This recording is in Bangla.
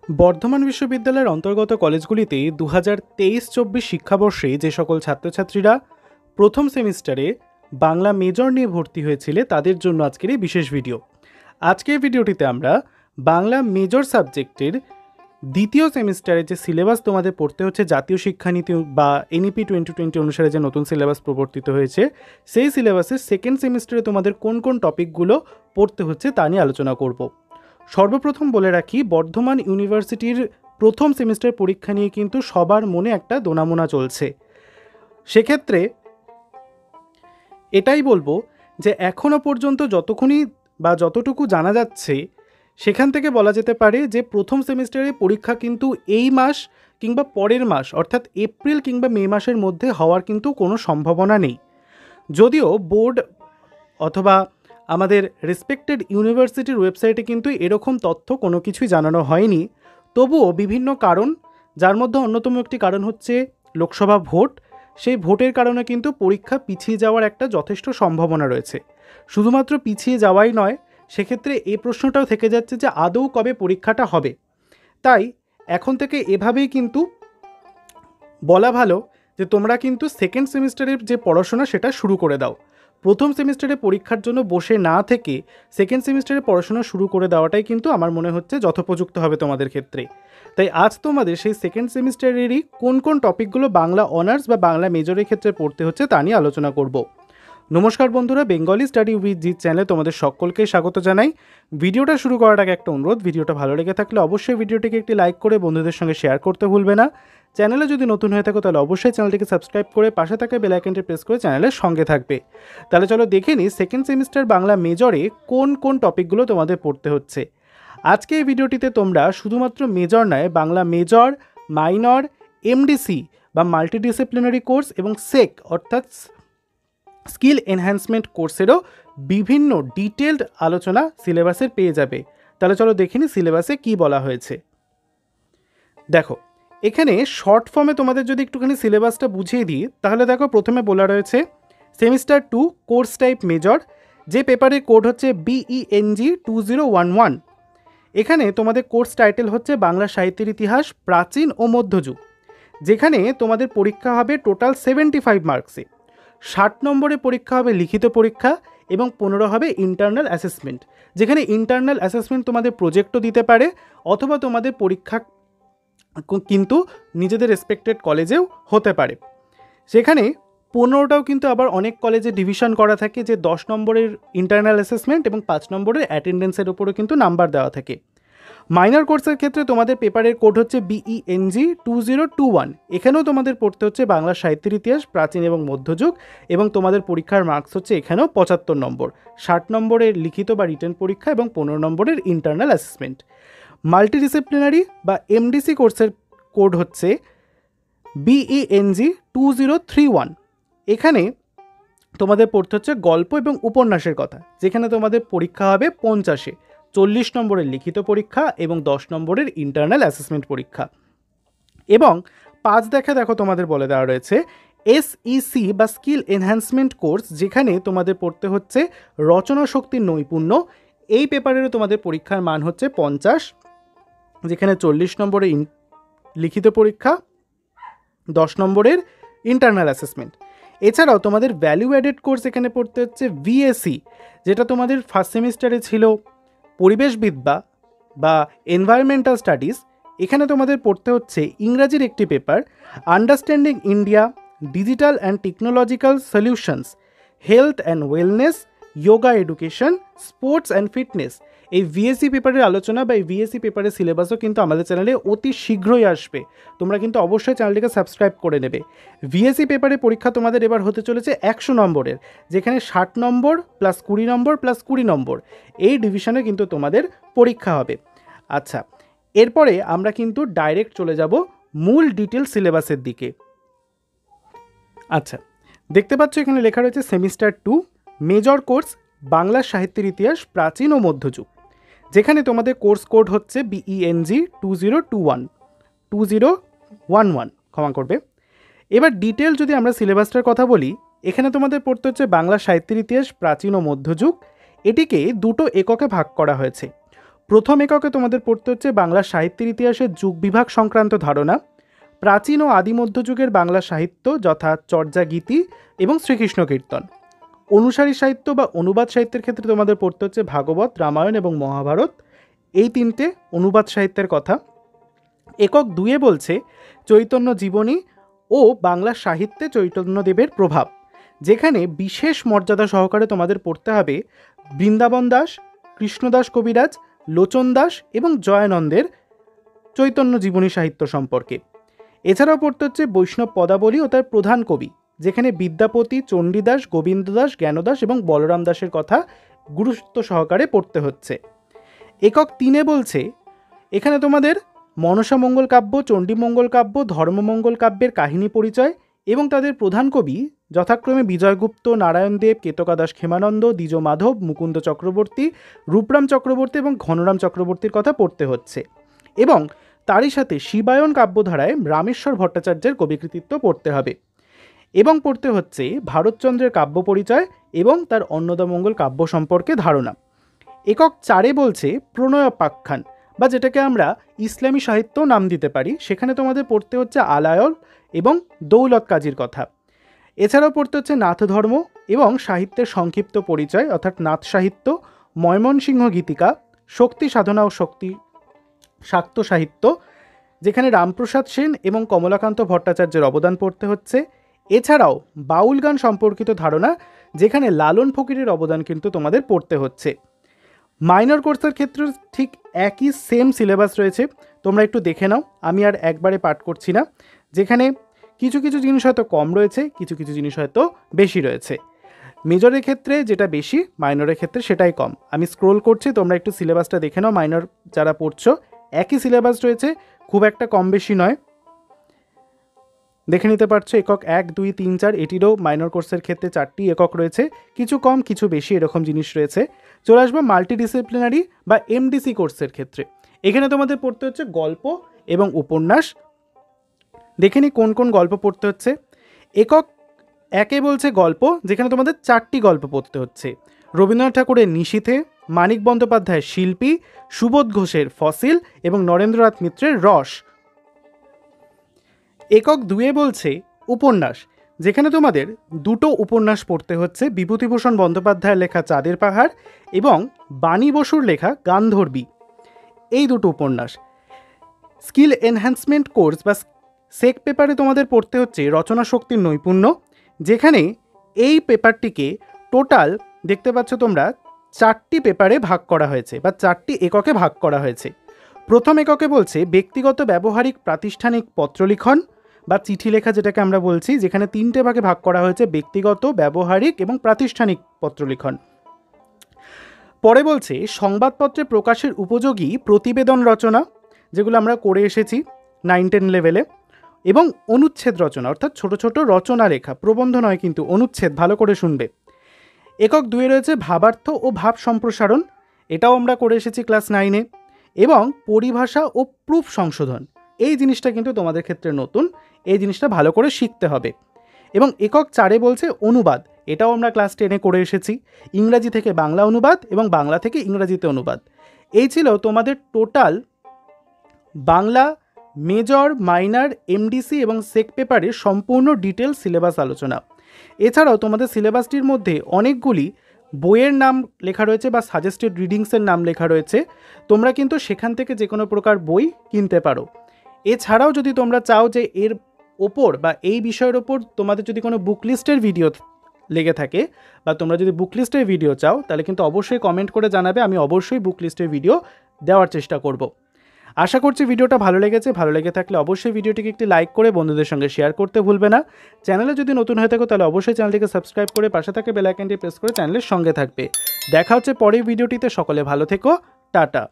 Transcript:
বর্ধমান বিশ্ববিদ্যালয়ের অন্তর্গত কলেজগুলিতে 2023-24 শিক্ষাবর্ষে যে সকল ছাত্রছাত্রীরা প্রথম সেমিস্টারে বাংলা মেজর নিয়ে ভর্তি হয়েছিলে তাদের জন্য আজকের এই বিশেষ ভিডিও। আজকের ভিডিওটিতে আমরা বাংলা মেজর সাবজেক্টের দ্বিতীয় সেমিস্টারে যে সিলেবাস তোমাদের পড়তে হচ্ছে, জাতীয় শিক্ষানীতি বা এনইপি 2020 অনুসারে যে নতুন সিলেবাস প্রবর্তিত হয়েছে, সেই সিলেবাসের সেকেন্ড সেমিস্টারে তোমাদের কোন কোন টপিকগুলো পড়তে হচ্ছে তা নিয়ে আলোচনা করব। সর্বপ্রথম বলে রাখি, বর্ধমান ইউনিভার্সিটির প্রথম সেমিস্টার পরীক্ষা নিয়ে কিন্তু সবার মনে একটা দোনামোনা চলছে। সেক্ষেত্রে এটাই বলবো যে এখনও পর্যন্ত যতটুকু জানা যাচ্ছে সেখান থেকে বলা যেতে পারে যে প্রথম সেমিস্টারের পরীক্ষা কিন্তু এই মাস কিংবা পরের মাস অর্থাৎ এপ্রিল কিংবা মে মাসের মধ্যে হওয়ার কিন্তু কোনো সম্ভাবনা নেই। যদিও বোর্ড অথবা আমাদের রেসপেক্টেড ইউনিভার্সিটির ওয়েবসাইটে কিন্তু এরকম তথ্য কোনো কিছুই জানানো হয়নি, তবুও বিভিন্ন কারণ, যার মধ্যে অন্যতম একটি কারণ হচ্ছে লোকসভা ভোট, সেই ভোটের কারণে কিন্তু পরীক্ষা পিছিয়ে যাওয়ার একটা যথেষ্ট সম্ভাবনা রয়েছে। শুধুমাত্র পিছিয়ে যাওয়াই নয়, সেক্ষেত্রে এই প্রশ্নটাও থেকে যাচ্ছে যে আদৌ কবে পরীক্ষাটা হবে। তাই এখন থেকে এভাবেই কিন্তু বলা ভালো যে তোমরা কিন্তু সেকেন্ড সেমিস্টারের যে পড়াশোনা সেটা শুরু করে দাও। প্রথম সেমিস্টারে পরীক্ষার জন্য বসে না থেকে সেকেন্ড সেমিস্টারে পড়াশোনা শুরু করে দেওয়াটাই কিন্তু আমার মনে হচ্ছে যথোপযুক্ত হবে তোমাদের ক্ষেত্রে। তাই আজ তোমাদের সেই সেকেন্ড সেমিস্টারেরই কোন কোন টপিকগুলো বাংলা অনার্স বা বাংলা মেজরের ক্ষেত্রে পড়তে হচ্ছে তা নিয়ে আলোচনা করব। নমস্কার বন্ধুরা, বেঙ্গলি স্টাডি উইথ জিৎ চ্যানেলে তোমাদের সকলকে স্বাগত জানাই। ভিডিওটা শুরু করার আগে একটা অনুরোধ, ভিডিওটা ভালো লেগে থাকলে অবশ্যই ভিডিওটিকে একটি লাইক করে বন্ধুদের সঙ্গে শেয়ার করতে ভুলবে না। চ্যানেলে যদি নতুন হয়ে থাকো তাহলে অবশ্যই চ্যানেলটিকে সাবস্ক্রাইব করে পাশে থাকা বেল আইকনটি প্রেস করে চ্যানেলের সঙ্গে থাকবে। তাহলে চলো দেখে নিই সেকেন্ড সেমিস্টার বাংলা মেজরে কোন কোন টপিকগুলো তোমাদের পড়তে হচ্ছে। আজকে এই ভিডিওটিতে তোমরা শুধুমাত্র মেজর নয়, বাংলা মেজর, মাইনর, এমডিসি বা মাল্টিডিসিপ্লিনারি কোর্স এবং সেক অর্থাৎ স্কিল এনহ্যান্সমেন্ট কোর্সেরও বিভিন্ন ডিটেলড আলোচনা সিলেবাসের পেয়ে যাবে। তাহলে চলো দেখে নিই সিলেবাসে কী বলা হয়েছে। দেখো, এখানে শর্ট ফর্মে তোমাদের যদি একটুখানি সিলেবাসটা বুঝিয়ে দিই তাহলে দেখো, প্রথমে বলা রয়েছে সেমিস্টার 2 কোর্স টাইপ মেজর, যে পেপারের কোড হচ্ছে BENG 2011। এখানে তোমাদের কোর্স টাইটেল হচ্ছে বাংলা সাহিত্যের ইতিহাস প্রাচীন ও মধ্যযুগ, যেখানে তোমাদের পরীক্ষা হবে টোটাল 75 মার্কসে। 60 নম্বরে পরীক্ষা হবে লিখিত পরীক্ষা এবং 15 হবে ইন্টারনাল অ্যাসেসমেন্ট, যেখানে ইন্টারনাল অ্যাসেসমেন্ট তোমাদের প্রজেক্টও দিতে পারে অথবা তোমাদের পরীক্ষা কিন্তু নিজেদের রেসপেক্টেড কলেজেও হতে পারে। সেখানে 15টাও কিন্তু আবার অনেক কলেজে ডিভিশন করা থাকে, যে 10 নম্বরের ইন্টারনাল অ্যাসেসমেন্ট এবং 5 নম্বরের অ্যাটেন্ডেন্সের উপরও কিন্তু নাম্বার দেওয়া থাকে। মাইনর কোর্সের ক্ষেত্রে তোমাদের পেপারের কোড হচ্ছে BENG 2021। এখানেও তোমাদের পড়তে হচ্ছে বাংলা সাহিত্যের ইতিহাস প্রাচীন এবং মধ্যযুগ, এবং তোমাদের পরীক্ষার মার্কস হচ্ছে এখানেও 75 নম্বর, 60 নম্বরের লিখিত বা রিটেন পরীক্ষা এবং 15 নম্বরের ইন্টারনাল অ্যাসেসমেন্ট। মাল্টিডিসিপ্লিনারি বা MDC কোর্সের কোড হচ্ছে BENG 2031। এখানে তোমাদের পড়তে হচ্ছে গল্প এবং উপন্যাসের কথা, যেখানে তোমাদের পরীক্ষা হবে 50-এ, 40 নম্বরের লিখিত পরীক্ষা এবং 10 নম্বরের ইন্টারনাল অ্যাসেসমেন্ট পরীক্ষা। এবং 5 দেখো তোমাদের বলে দেওয়া রয়েছে SEC বা স্কিল এনহ্যান্সমেন্ট কোর্স, যেখানে তোমাদের পড়তে হচ্ছে রচনা শক্তির নৈপুণ্য। এই পেপারেরও তোমাদের পরীক্ষার মান হচ্ছে 50, যেখানে 40 নম্বরের লিখিত পরীক্ষা, 10 নম্বরের ইন্টারনাল অ্যাসেসমেন্ট। এছাড়াও তোমাদের ভ্যালু অ্যাডেড কোর্স এখানে পড়তে হচ্ছে VSE, যেটা তোমাদের ফার্স্ট সেমিস্টারে ছিল পরিবেশবিদ্যা বা এনভায়রনমেন্টাল স্টাডিজ। এখানে তোমাদের পড়তে হচ্ছে ইংরাজির একটি paper understanding India, digital and technological solutions, health and wellness, yoga education, sports and fitness. এই VSE পেপারের আলোচনা বা এই VSE পেপারের সিলেবাসও কিন্তু আমাদের চ্যানেলে অতি শীঘ্রই আসবে। তোমরা কিন্তু অবশ্যই চ্যানেলটিকে সাবস্ক্রাইব করে নেবে। VSE পেপারের পরীক্ষা তোমাদের এবার হতে চলেছে 100 নম্বরের, যেখানে 60 নম্বর প্লাস 20 নম্বর প্লাস 20 নম্বর এই ডিভিশনে কিন্তু তোমাদের পরীক্ষা হবে। আচ্ছা, এরপরে আমরা কিন্তু ডাইরেক্ট চলে যাব মূল ডিটেল সিলেবাসের দিকে। আচ্ছা, দেখতে পাচ্ছ এখানে লেখা রয়েছে সেমিস্টার 2 মেজর কোর্স বাংলা সাহিত্যের ইতিহাস প্রাচীন ও মধ্যযুগ, যেখানে তোমাদের কোর্স কোড হচ্ছে BENG 2011, ক্ষমা করবে। এবার ডিটেল যদি আমরা সিলেবাসটার কথা বলি, এখানে তোমাদের পড়তে হচ্ছে বাংলা সাহিত্যের ইতিহাস প্রাচীন ও মধ্যযুগ। এটিকে দুটো এককে ভাগ করা হয়েছে। প্রথম এককে তোমাদের পড়তে হচ্ছে বাংলা সাহিত্যের ইতিহাসের যুগ বিভাগ সংক্রান্ত ধারণা, প্রাচীন ও আদি মধ্যযুগের বাংলা সাহিত্য যথা চর্যা গীতি এবং শ্রীকৃষ্ণ কীর্তন। অনুসারী সাহিত্য বা অনুবাদ সাহিত্যের ক্ষেত্রে তোমাদের পড়তে হচ্ছে ভাগবত, রামায়ণ এবং মহাভারত, এই তিনটে অনুবাদ সাহিত্যের কথা। একক 2 বলছে চৈতন্য জীবনী ও বাংলা সাহিত্যে চৈতন্যদেবের প্রভাব, যেখানে বিশেষ মর্যাদা সহকারে তোমাদের পড়তে হবে বৃন্দাবন দাস, কৃষ্ণদাস কবিরাজ, লোচন দাস এবং জয়ানন্দের চৈতন্য জীবনী সাহিত্য সম্পর্কে। এছাড়াও পড়তে হচ্ছে বৈষ্ণব পদাবলী ও তার প্রধান কবি, যেখানে বিদ্যাপতি, চণ্ডীদাস, গোবিন্দ দাস, জ্ঞানদাস এবং বলরাম দাসের কথা গুরুত্ব সহকারে পড়তে হচ্ছে। একক 3 বলছে এখানে তোমাদের মনসা মঙ্গল কাব্য, চণ্ডী মঙ্গল কাব্য, ধর্মমঙ্গল কাব্যের কাহিনী পরিচয় এবং তাদের প্রধান কবি যথাক্রমে বিজয়গুপ্ত, নারায়ণ দেব, কেতকা দাস ক্ষেমানন্দ, দ্বিজ মাধব, মুকুন্দ চক্রবর্তী, রূপরাম চক্রবর্তী এবং ঘনরাম চক্রবর্তীর কথা পড়তে হচ্ছে। এবং তারই সাথে শিবায়ন কাব্যধারায় রামেশ্বর ভট্টাচার্যের কবিকৃতিত্ব পড়তে হবে। এবং পড়তে হচ্ছে ভারতচন্দ্রের কাব্য পরিচয় এবং তার অন্নদামঙ্গল কাব্য সম্পর্কে ধারণা। একক 4 বলছে প্রণয়োপাখ্যান, বা যেটাকে আমরা ইসলামী সাহিত্য নাম দিতে পারি, সেখানে তোমাদের পড়তে হচ্ছে আলায়ল এবং দৌলত কাজীর কথা। এছাড়াও পড়তে হচ্ছে নাথ ধর্ম এবং সাহিত্যের সংক্ষিপ্ত পরিচয় অর্থাৎ নাথ সাহিত্য, ময়মনসিংহ গীতিকা, শক্তি সাধনা ও শক্তি শাক্ত সাহিত্য, যেখানে রামপ্রসাদ সেন এবং কমলাকান্ত ভট্টাচার্যের অবদান পড়তে হচ্ছে। এছাড়াও বাউল গান সম্পর্কিত ধারণা, যেখানে লালন ফকিরের অবদান কিন্তু তোমাদের পড়তে হচ্ছে। মাইনর কোর্সের ক্ষেত্রে ঠিক একই সেম সিলেবাস রয়েছে, তোমরা একটু দেখে নাও, আমি আর একবারে পাঠ করছি না। যেখানে কিছু কিছু জিনিস হয়তো কম রয়েছে, কিছু কিছু জিনিস হয়তো বেশি রয়েছে। মেজরের ক্ষেত্রে যেটা বেশি, মাইনরের ক্ষেত্রে সেটাই কম। আমি স্ক্রোল করছি, তোমরা একটু সিলেবাসটা দেখে নাও। মাইনর যারা পড়ছো একই সিলেবাস রয়েছে, খুব একটা কম বেশি নয়, দেখে নিতে পারছো। একক 1, 2, 3, 4 এটিরও মাইনর কোর্সের ক্ষেত্রে 4টি একক রয়েছে, কিছু কম কিছু বেশি এরকম জিনিস রয়েছে। চলে আসবো মাল্টিডিসিপ্লিনারি বা এমডিসি কোর্সের ক্ষেত্রে। এখানে তোমাদের পড়তে হচ্ছে গল্প এবং উপন্যাস। দেখে নি কোন কোন গল্প পড়তে হচ্ছে। একক 1 বলছে গল্প, যেখানে তোমাদের 4টি গল্প পড়তে হচ্ছে। রবীন্দ্রনাথ ঠাকুরের নিশীথে, মানিক বন্দ্যোপাধ্যায়ের শিল্পী, সুবোধ ঘোষের ফসিল এবং নরেন্দ্রনাথ মিত্রের রস। একক 2 বলছে উপন্যাস, যেখানে তোমাদের 2টো উপন্যাস পড়তে হচ্ছে, বিভূতিভূষণ বন্দ্যোপাধ্যায়ের লেখা চাঁদের পাহাড় এবং বাণী বসুর লেখা গান্ধর্বী, এই 2টো উপন্যাস। স্কিল এনহ্যান্সমেন্ট কোর্স বা সেক পেপারে তোমাদের পড়তে হচ্ছে রচনা শক্তির নৈপুণ্য, যেখানে এই পেপারটিকে টোটাল দেখতে পাচ্ছ তোমরা 4টি পেপারে ভাগ করা হয়েছে বা 4টি এককে ভাগ করা হয়েছে। প্রথম এককে বলছে ব্যক্তিগত ব্যবহারিক প্রাতিষ্ঠানিক পত্রলিখন বা চিঠি লেখা, যেটাকে আমরা বলছি, যেখানে 3টে ভাগে ভাগ করা হয়েছে, ব্যক্তিগত, ব্যবহারিক এবং প্রাতিষ্ঠানিক পত্রলিখন। পরে বলছে সংবাদপত্রে প্রকাশের উপযোগী প্রতিবেদন রচনা, যেগুলো আমরা করে এসেছি 9-10 লেভেলে, এবং অনুচ্ছেদ রচনা অর্থাৎ ছোট ছোট রচনা লেখা, প্রবন্ধ নয় কিন্তু অনুচ্ছেদ, ভালো করে শুনবে। একক 2 রয়েছে ভাবার্থ ও ভাব সম্প্রসারণ, এটাও আমরা করে এসেছি ক্লাস 9-এ, এবং পরিভাষা ও প্রুফ সংশোধন, এই জিনিসটা কিন্তু তোমাদের ক্ষেত্রে নতুন, এই জিনিসটা ভালো করে শিখতে হবে। এবং একক 4 বলছে অনুবাদ, এটাও আমরা ক্লাস 10-এ করে এসেছি, ইংরাজি থেকে বাংলা অনুবাদ এবং বাংলা থেকে ইংরাজিতে অনুবাদ। এই ছিল তোমাদের total Bangla major, minor, MDC এবং সেক পেপারের সম্পূর্ণ ডিটেল সিলেবাস আলোচনা। এছাড়াও তোমাদের সিলেবাসটির মধ্যে অনেকগুলি বইয়ের নাম লেখা রয়েছে বা সাজেস্টেড রিডিংসের নাম লেখা রয়েছে, তোমরা কিন্তু সেখান থেকে যে কোনো প্রকার বই কিনতে পারো। এছাড়াও যদি তোমরা চাও যে এর ওপর বা এই বিষয়ের ওপর তোমাদের যদি কোনো বুক লিস্টের ভিডিও লেগে থাকে বা তোমরা যদি বুক লিস্টের ভিডিও চাও, তাহলে কিন্তু অবশ্যই কমেন্ট করে জানাবে, আমি অবশ্যই বুক লিস্টের ভিডিও দেওয়ার চেষ্টা করব। আশা করছি ভিডিওটা ভালো লেগেছে, ভালো লেগে থাকলে অবশ্যই ভিডিওটিকে একটি লাইক করে বন্ধুদের সঙ্গে শেয়ার করতে ভুলবে না। চ্যানেলে যদি নতুন হয়ে থাকো তাহলে অবশ্যই চ্যানেলটিকে সাবস্ক্রাইব করে পাশে থাকে বেল আইকনটি প্রেস করে চ্যানেলের সঙ্গে থাকবে। দেখা হচ্ছে পরের ভিডিওটিতে, সকলে ভালো থেকো, টাটা।